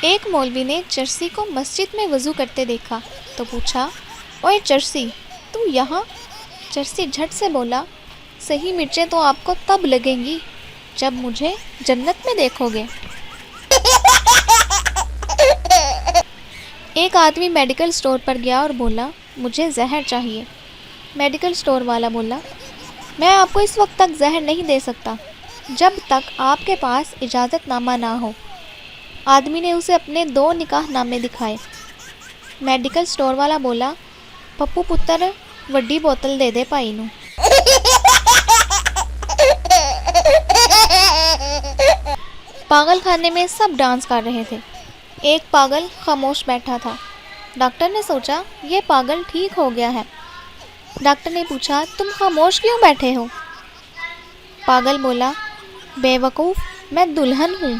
ایک مولوی نے چرسی کو مسجد میں وضو کرتے دیکھا تو پوچھا، اوئے چرسی، تو یہاں؟ چرسی جھٹ سے بولا، صحیح مرچیں تو آپ کو تب لگیں گی جب مجھے جنت میں دیکھو گے۔ ایک آدمی میڈیکل سٹور پر گیا اور بولا، مجھے زہر چاہیے۔ میڈیکل سٹور والا بولا، میں آپ کو اس وقت تک زہر نہیں دے سکتا جب تک آپ کے پاس اجازت نامہ نہ ہو۔ آدمی نے اسے اپنے 2 نکاح نامے دکھائے۔ میڈیکل سٹور والا بولا، پپو پتر وڈی بوتل دے دے پائی نو۔ پاگل خانے میں سب ڈانس کر رہے تھے۔ ایک پاگل خاموش بیٹھا تھا۔ ڈاکٹر نے سوچا یہ پاگل ٹھیک ہو گیا ہے۔ ڈاکٹر نے پوچھا، تم خاموش کیوں بیٹھے ہو؟ پاگل بولا، بے وقوف، میں دلہن ہوں۔